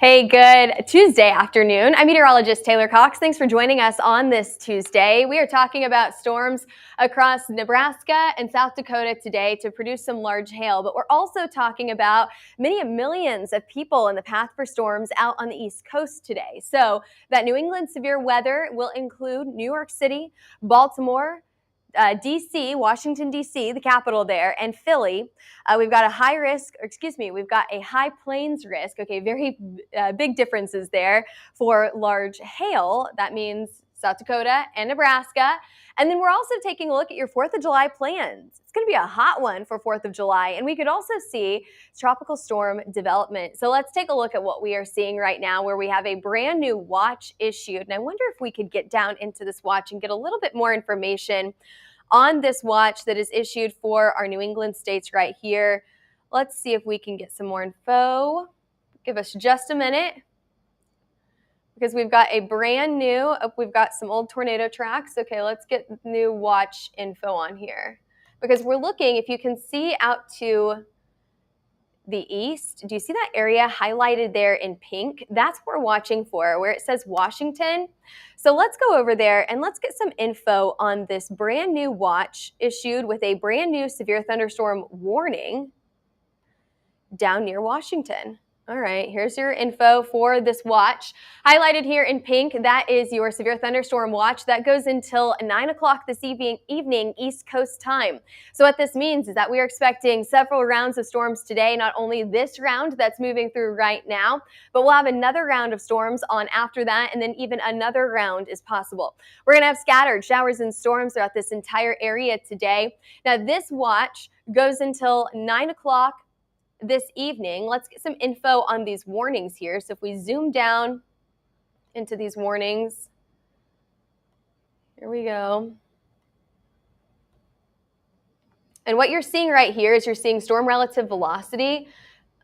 Hey, good Tuesday afternoon. I'm meteorologist Taylor Cox. Thanks for joining us on this Tuesday. We are talking about storms across Nebraska and South Dakota today to produce some large hail, but we're also talking about many millions of people in the path for storms out on the East Coast today. So that New England severe weather will include New York City, Baltimore, DC, Washington, DC, the capital there, and Philly. We've got a we've got a high plains risk. Okay, very big differences there for large hail. That means South Dakota and Nebraska. And then we're also taking a look at your 4th of July plans. It's going to be a hot one for 4th of July, and we could also see tropical storm development. So let's take a look at what we are seeing right now, where we have a brand new watch issued. And I wonder if we could get down into this watch and get a little bit more information on this watch that is issued for our New England states right here. Let's see if we can get some more info. Give us just a minute, because we've got a brand new, we've got some old tornado tracks. Okay, let's get new watch info on here, because we're looking, if you can see out to the east, do you see that area highlighted there in pink? That's what we're watching for, where it says Washington. So let's go over there and let's get some info on this brand new watch issued with a brand new severe thunderstorm warning down near Washington. All right, here's your info for this watch. Highlighted here in pink, that is your severe thunderstorm watch that goes until 9 o'clock this evening East Coast time. So what this means is that we are expecting several rounds of storms today, not only this round that's moving through right now, but we'll have another round of storms on after that, and then even another round is possible. We're going to have scattered showers and storms throughout this entire area today. Now, this watch goes until 9 o'clock this evening. Let's get some info on these warnings here. So if we zoom down into these warnings, here we go. And what you're seeing right here is you're seeing storm relative velocity.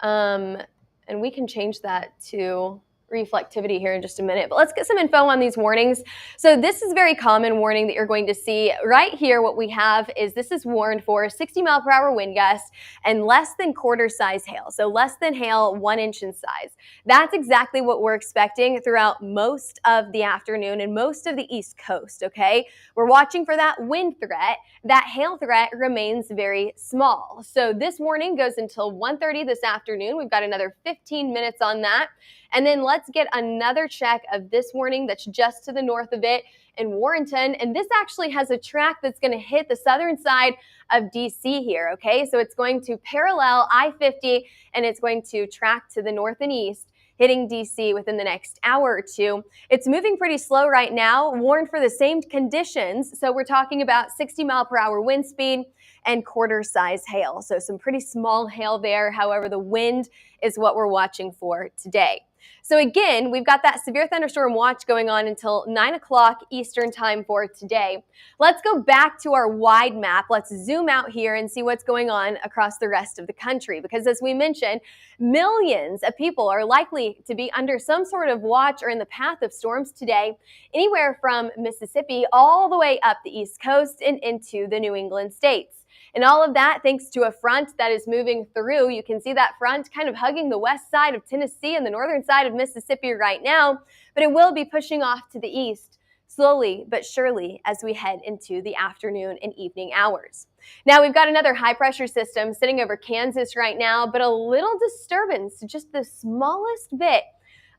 And we can change that to reflectivity here in just a minute, but let's get some info on these warnings. So this is a very common warning that you're going to see right here. What we have is this is warned for 60-mile-per-hour wind gusts and less than quarter size hail. So less than hail 1 inch in size. That's exactly what we're expecting throughout most of the afternoon and most of the East Coast, okay? We're watching for that wind threat. That hail threat remains very small. So this warning goes until 1:30 this afternoon. We've got another 15 minutes on that. And then let's get another check of this warning that's just to the north of it in Warrenton. And this actually has a track that's going to hit the southern side of DC here, okay? So it's going to parallel I-50 and it's going to track to the north and east, hitting DC within the next hour or two. It's moving pretty slow right now, warned for the same conditions. So we're talking about 60-mile-per-hour wind speed and quarter size hail. So some pretty small hail there. However, the wind is what we're watching for today. So again, we've got that severe thunderstorm watch going on until 9 o'clock Eastern time for today. Let's go back to our wide map. Let's zoom out here and see what's going on across the rest of the country. Because as we mentioned, millions of people are likely to be under some sort of watch or in the path of storms today, anywhere from Mississippi all the way up the East Coast and into the New England states. And all of that thanks to a front that is moving through. You can see that front kind of hugging the west side of Tennessee and the northern side of Mississippi right now, but it will be pushing off to the east slowly but surely as we head into the afternoon and evening hours. Now we've got another high pressure system sitting over Kansas right now, but a little disturbance, just the smallest bit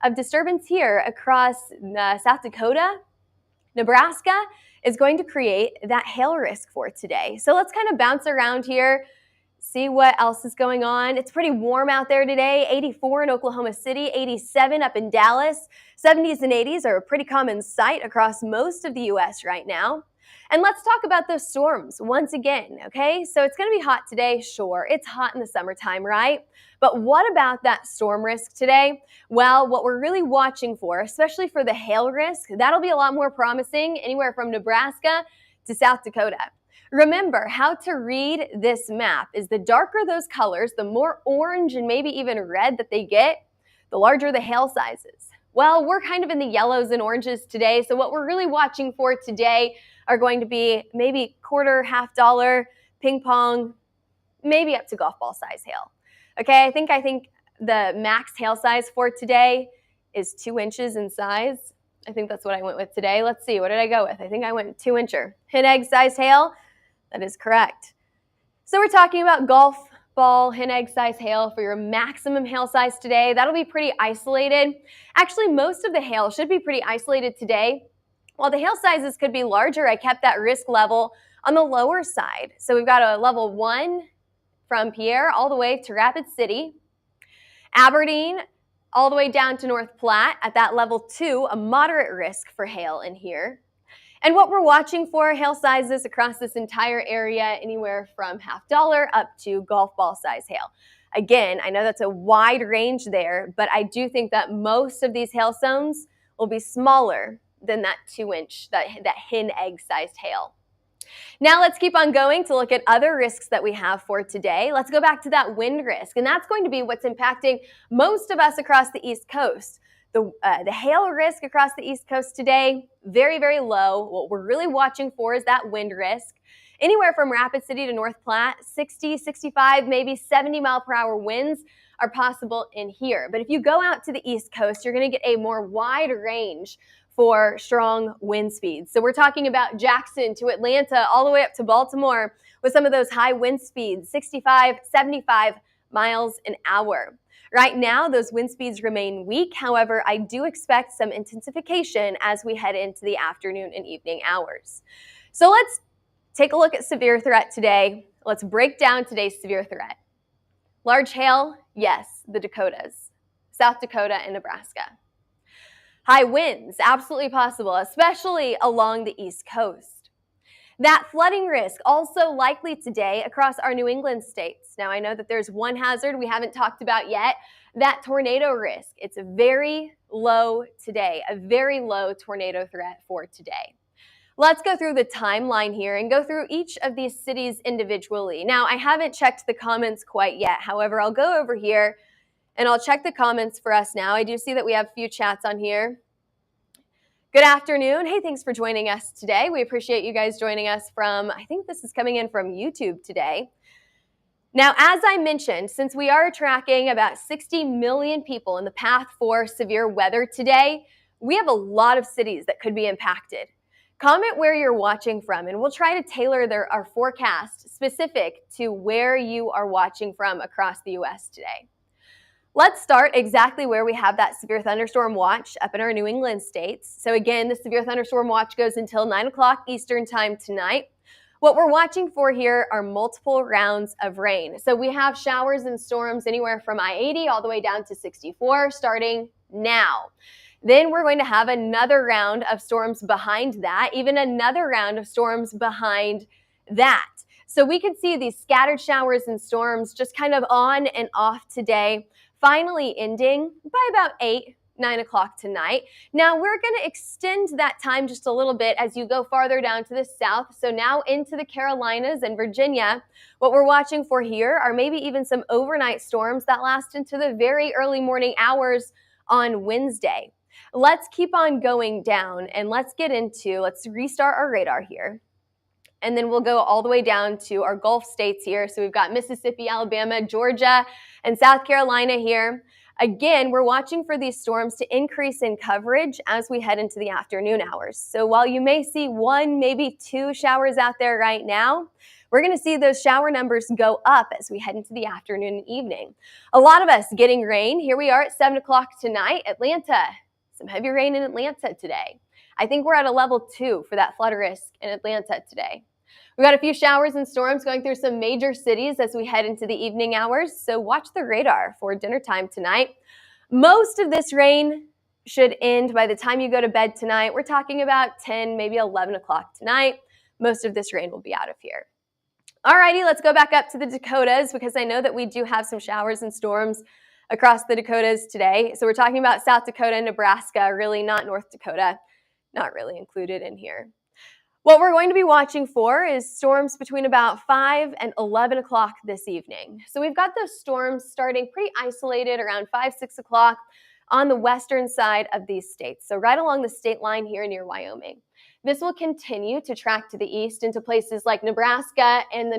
of disturbance here across South Dakota, Nebraska, is going to create that hail risk for today. So let's kind of bounce around here, see what else is going on. It's pretty warm out there today, 84 in Oklahoma City, 87 up in Dallas. 70s and 80s are a pretty common sight across most of the U.S. right now. And let's talk about those storms once again, okay? So it's going to be hot today, sure. It's hot in the summertime, right? But what about that storm risk today? Well, what we're really watching for, especially for the hail risk, that'll be a lot more promising anywhere from Nebraska to South Dakota. Remember, how to read this map is the darker those colors, the more orange and maybe even red that they get, the larger the hail sizes. Well, we're kind of in the yellows and oranges today, so what we're really watching for today are going to be maybe quarter, half dollar, ping pong, maybe up to golf ball size hail. Okay, I think the max hail size for today is 2 inches in size. I think that's what I went with today. Let's see, what did I go with? I think I went 2-incher. Hen egg size hail, that is correct. So we're talking about golf ball, hen egg size hail for your maximum hail size today. That'll be pretty isolated. Actually, most of the hail should be pretty isolated today. While the hail sizes could be larger, I kept that risk level on the lower side. So we've got a level 1 from Pierre all the way to Rapid City. Aberdeen all the way down to North Platte at that level 2, a moderate risk for hail in here. And what we're watching for, hail sizes across this entire area, anywhere from $0.50 up to golf ball size hail. Again, I know that's a wide range there, but I do think that most of these hail zones will be smaller than that 2-inch, that hen egg sized hail. Now let's keep on going to look at other risks that we have for today. Let's go back to that wind risk, and that's going to be what's impacting most of us across the East Coast. The hail risk across the East Coast today, very, very low. What we're really watching for is that wind risk. Anywhere from Rapid City to North Platte, 60, 65, maybe 70 mile per hour winds are possible in here. But if you go out to the East Coast, you're going to get a more wide range for strong wind speeds. So we're talking about Jackson to Atlanta, all the way up to Baltimore with some of those high wind speeds, 65, 75 miles an hour. Right now, those wind speeds remain weak. However, I do expect some intensification as we head into the afternoon and evening hours. So let's take a look at severe threat today. Let's break down today's severe threat. Large hail, yes, the Dakotas, South Dakota and Nebraska. High winds, absolutely possible, especially along the East Coast. That flooding risk also likely today across our New England states. Now, I know that there's one hazard we haven't talked about yet, that tornado risk. It's very low today, a very low tornado threat for today. Let's go through the timeline here and go through each of these cities individually. Now, I haven't checked the comments quite yet. However, I'll go over here and I'll check the comments for us now. I do see that we have a few chats on here. Good afternoon. Hey, thanks for joining us today. We appreciate you guys joining us from, I think this is coming in from YouTube today. Now, as I mentioned, since we are tracking about 60 million people in the path for severe weather today, we have a lot of cities that could be impacted. Comment where you're watching from, and we'll try to tailor our forecast specific to where you are watching from across the U.S. today. Let's start exactly where we have that severe thunderstorm watch up in our New England states. So again, the severe thunderstorm watch goes until 9 o'clock Eastern time tonight. What we're watching for here are multiple rounds of rain. So we have showers and storms anywhere from I-80 all the way down to 64 starting now. Then we're going to have another round of storms behind that, even another round of storms behind that. So we could see these scattered showers and storms just kind of on and off today, finally ending by about 8, 9 o'clock tonight. Now we're going to extend that time just a little bit as you go farther down to the south. So now into the Carolinas and Virginia, what we're watching for here are maybe even some overnight storms that last into the very early morning hours on Wednesday. Let's keep on going down and let's restart our radar here. And then we'll go all the way down to our Gulf states here. So we've got Mississippi, Alabama, Georgia, and South Carolina here. Again, we're watching for these storms to increase in coverage as we head into the afternoon hours. So while you may see 1, maybe 2 showers out there right now, we're going to see those shower numbers go up as we head into the afternoon and evening. A lot of us getting rain. Here we are at 7 o'clock tonight. Atlanta, some heavy rain in Atlanta today. I think we're at a level 2 for that flood risk in Atlanta today. We've got a few showers and storms going through some major cities as we head into the evening hours, so watch the radar for dinner time tonight. Most of this rain should end by the time you go to bed tonight. We're talking about 10, maybe 11 o'clock tonight. Most of this rain will be out of here. Alrighty, let's go back up to the Dakotas because I know that we do have some showers and storms across the Dakotas today. So we're talking about South Dakota and Nebraska, really not North Dakota, not really included in here. What we're going to be watching for is storms between about 5 and 11 o'clock this evening. So we've got those storms starting pretty isolated around 5, 6 o'clock on the western side of these states. So right along the state line here near Wyoming. This will continue to track to the east into places like Nebraska and the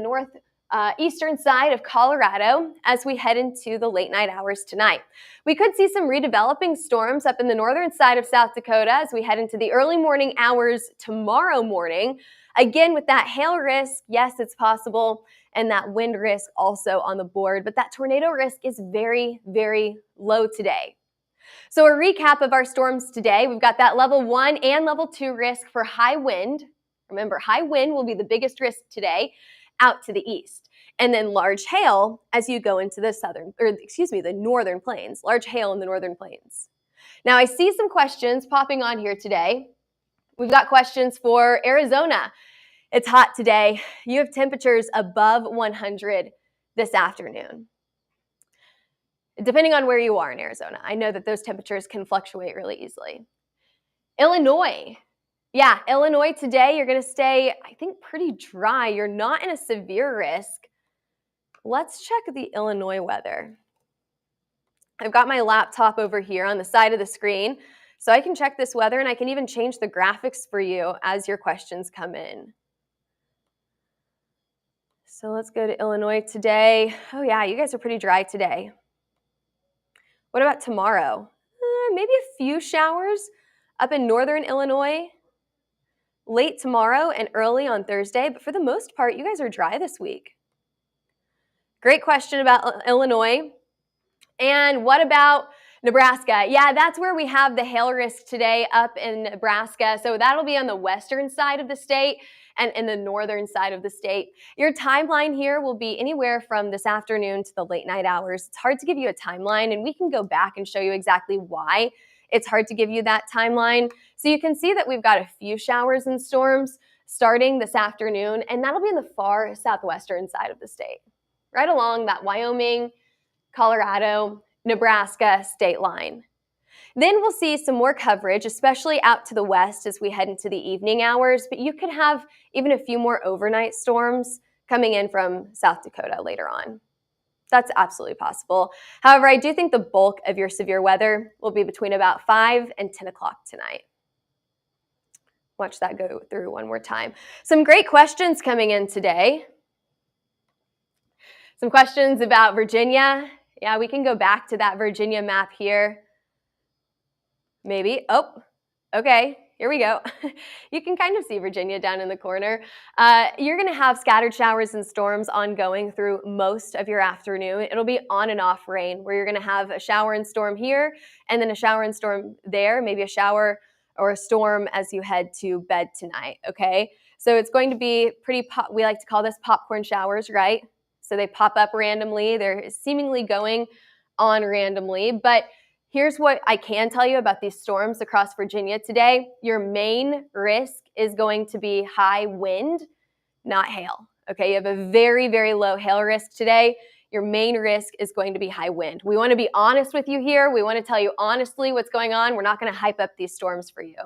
eastern side of Colorado as we head into the late night hours tonight. We could see some redeveloping storms up in the northern side of South Dakota as we head into the early morning hours tomorrow morning. Again, with that hail risk, yes, it's possible, and that wind risk also on the board, but that tornado risk is very, very low today. So a recap of our storms today, we've got that level 1 and level 2 risk for high wind. Remember, high wind will be the biggest risk today out to the east. And then large hail as you go into the northern plains, large hail in the northern plains. Now I see some questions popping on here today. We've got questions for Arizona. It's hot today. You have temperatures above 100 this afternoon. Depending on where you are in Arizona, I know that those temperatures can fluctuate really easily. Illinois. Yeah, Illinois today, you're going to stay, I think, pretty dry. You're not in a severe risk. Let's check the Illinois weather. I've got my laptop over here on the side of the screen, so I can check this weather, and I can even change the graphics for you as your questions come in. So let's go to Illinois today. Oh yeah, you guys are pretty dry today. What about tomorrow? Maybe a few showers up in northern Illinois late tomorrow and early on Thursday, but for the most part, you guys are dry this week. Great question about Illinois. And what about Nebraska? Yeah, that's where we have the hail risk today up in Nebraska. So that'll be on the western side of the state and in the northern side of the state. Your timeline here will be anywhere from this afternoon to the late night hours. It's hard to give you a timeline, and we can go back and show you exactly why it's hard to give you that timeline. So you can see that we've got a few showers and storms starting this afternoon, and that'll be in the far southwestern side of the state, right along that Wyoming, Colorado, Nebraska state line. Then we'll see some more coverage, especially out to the west as we head into the evening hours, but you could have even a few more overnight storms coming in from South Dakota later on. That's absolutely possible. However, I do think the bulk of your severe weather will be between about 5 and 10 o'clock tonight. Watch that go through one more time. Some great questions coming in today. Some questions about Virginia. Yeah, we can go back to that Virginia map here. Maybe. Oh, okay. Here we go. You can kind of see Virginia down in the corner. You're going to have scattered showers and storms ongoing through most of your afternoon. It'll be on and off rain where you're going to have a shower and storm here and then a shower and storm there, maybe a shower or a storm as you head to bed tonight, okay? So it's going to be pretty, we like to call this popcorn showers, right? So they pop up randomly. They're seemingly going on randomly, but here's what I can tell you about these storms across Virginia today. Your main risk is going to be high wind, not hail. Okay, you have a very, very low hail risk today. Your main risk is going to be high wind. We want to be honest with you here. We want to tell you honestly what's going on. We're not going to hype up these storms for you.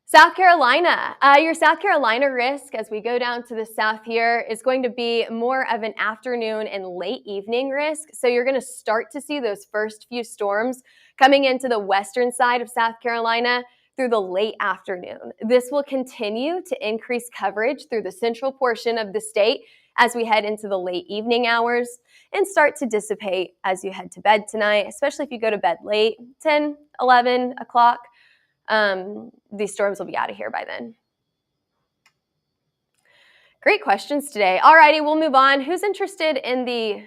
South Carolina, your South Carolina risk as we go down to the south here is going to be more of an afternoon and late evening risk. So you're going to start to see those first few storms coming into the western side of South Carolina through the late afternoon. This will continue to increase coverage through the central portion of the state as we head into the late evening hours and start to dissipate as you head to bed tonight, especially if you go to bed late, 10, 11 o'clock. These storms will be out of here by then. Great questions today. All righty, we'll move on. Who's interested in the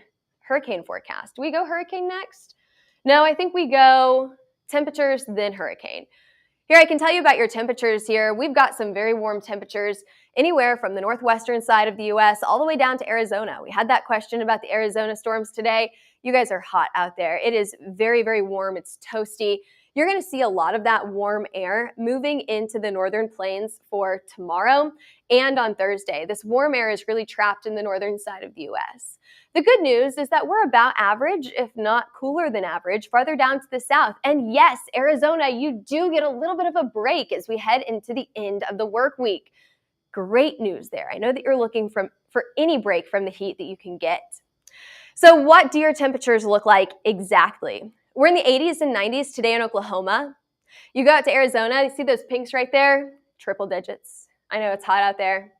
hurricane forecast? Do we go hurricane next? No, I think we go temperatures, then hurricane. Here, I can tell you about your temperatures here. We've got some very warm temperatures anywhere from the northwestern side of the U.S. all the way down to Arizona. We had that question about the Arizona storms today. You guys are hot out there. It is very, very warm. It's toasty. You're going to see a lot of that warm air moving into the northern plains for tomorrow and on Thursday. This warm air is really trapped in the northern side of the U.S. The good news is that we're about average, if not cooler than average, farther down to the south. And yes, Arizona, you do get a little bit of a break as we head into the end of the work week. Great news there. I know that you're looking for any break from the heat that you can get. So what do your temperatures look like exactly? We're in the 80s and 90s today in Oklahoma. You go out to Arizona, you see those pinks right there? Triple digits. I know it's hot out there.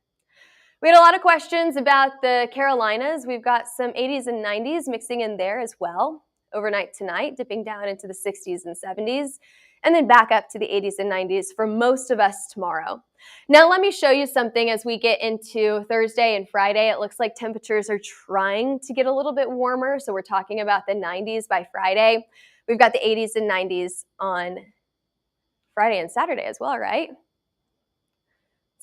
We had a lot of questions about the Carolinas. We've got some 80s and 90s mixing in there as well. Overnight tonight, dipping down into the 60s and 70s, and then back up to the 80s and 90s for most of us tomorrow. Now, let me show you something as we get into Thursday and Friday. It looks like temperatures are trying to get a little bit warmer, so we're talking about the 90s by Friday. We've got the 80s and 90s on Friday and Saturday as well, right?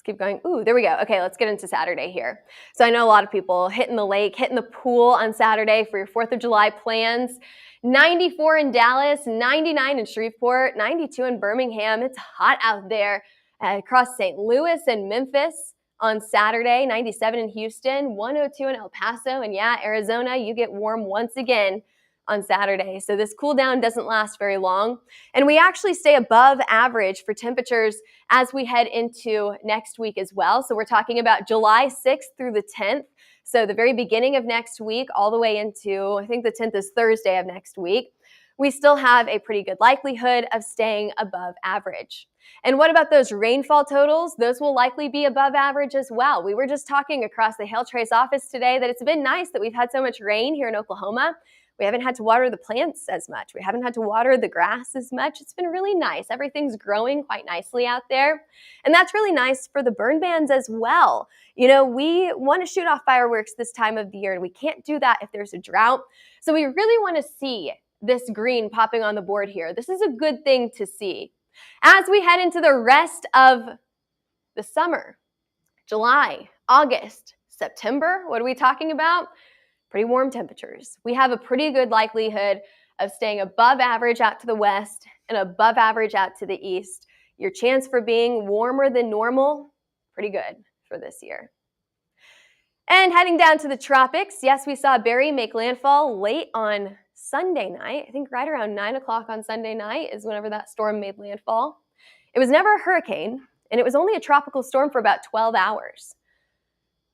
Keep going. Ooh, there we go. Okay, let's get into Saturday here. So I know a lot of people hitting the lake, hitting the pool on Saturday for your 4th of July plans. 94 in Dallas, 99 in Shreveport, 92 in Birmingham. It's hot out there across St. Louis and Memphis on Saturday, 97 in Houston, 102 in El Paso, and yeah, Arizona, you get warm once again on Saturday. So this cool down doesn't last very long. And we actually stay above average for temperatures as we head into next week as well. So we're talking about July 6th through the 10th. So the very beginning of next week all the way into, I think the 10th is Thursday of next week. We still have a pretty good likelihood of staying above average. And what about those rainfall totals? Those will likely be above average as well. We were just talking across the HailTrace office today that it's been nice that we've had so much rain here in Oklahoma. We haven't had to water the plants as much. We haven't had to water the grass as much. It's been really nice. Everything's growing quite nicely out there. And that's really nice for the burn bans as well. You know, we want to shoot off fireworks this time of the year, and we can't do that if there's a drought. So we really want to see this green popping on the board here. This is a good thing to see. As we head into the rest of the summer, July, August, September, what are we talking about? Pretty warm temperatures. We have a pretty good likelihood of staying above average out to the west and above average out to the east. Your chance for being warmer than normal, pretty good for this year. And heading down to the tropics, yes, we saw Barry make landfall late on Sunday night. I think right around 9 o'clock on Sunday night is whenever that storm made landfall. It was never a hurricane, and it was only a tropical storm for about 12 hours.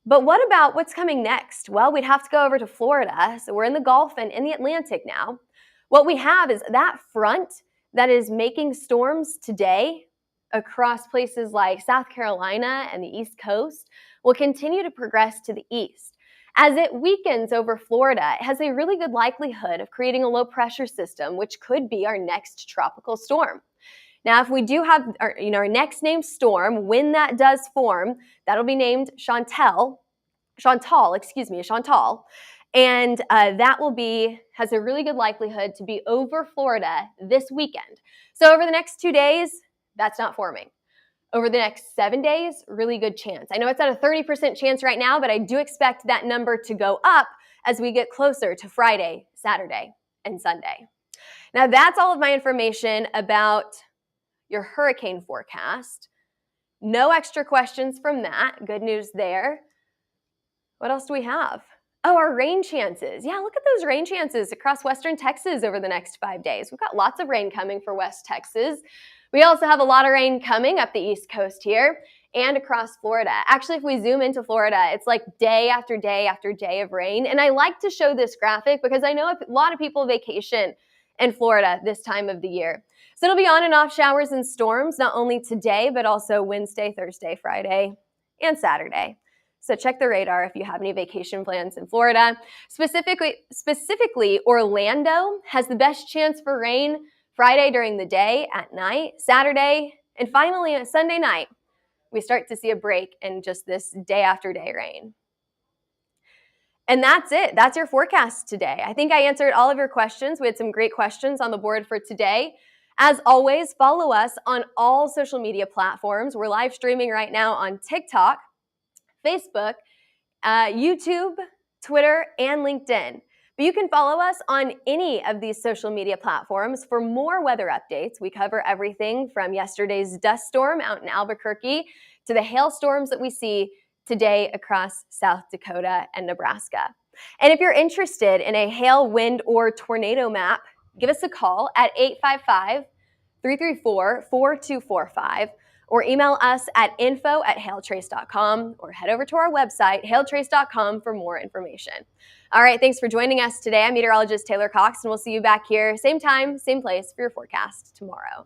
But what about what's coming next? Well, we'd have to go over to Florida. So we're in the Gulf and in the Atlantic now. What we have is that front that is making storms today across places like South Carolina and the East Coast will continue to progress to the east. As it weakens over Florida, it has a really good likelihood of creating a low pressure system, which could be our next tropical storm. Now, if we do have our next named storm, when that does form, that'll be named Chantal, and that has a really good likelihood to be over Florida this weekend. So over the next 2 days, that's not forming. Over the next 7 days, really good chance. I know it's at a 30% chance right now, but I do expect that number to go up as we get closer to Friday, Saturday, and Sunday. Now, that's all of my information about your hurricane forecast. No extra questions from that. Good news there. What else do we have? Oh, our rain chances. Yeah, look at those rain chances across western Texas over the next 5 days. We've got lots of rain coming for West Texas. We also have a lot of rain coming up the East Coast here and across Florida. Actually, if we zoom into Florida, it's like day after day after day of rain. And I like to show this graphic because I know a lot of people vacation in Florida this time of the year. So it'll be on and off showers and storms, not only today, but also Wednesday, Thursday, Friday, and Saturday. So check the radar if you have any vacation plans in Florida. Specifically, Orlando has the best chance for rain Friday during the day, at night, Saturday, and finally on Sunday night, we start to see a break in just this day after day rain. And that's it. That's your forecast today. I think I answered all of your questions. We had some great questions on the board for today. As always, follow us on all social media platforms. We're live streaming right now on TikTok, Facebook, YouTube, Twitter, and LinkedIn. But you can follow us on any of these social media platforms for more weather updates. We cover everything from yesterday's dust storm out in Albuquerque to the hailstorms that we see today across South Dakota and Nebraska. And if you're interested in a hail, wind, or tornado map, give us a call at 855-334-4245 or email us at info@hailtrace.com or head over to our website, hailtrace.com, for more information. All right, thanks for joining us today. I'm meteorologist Taylor Cox, and we'll see you back here, same time, same place, for your forecast tomorrow.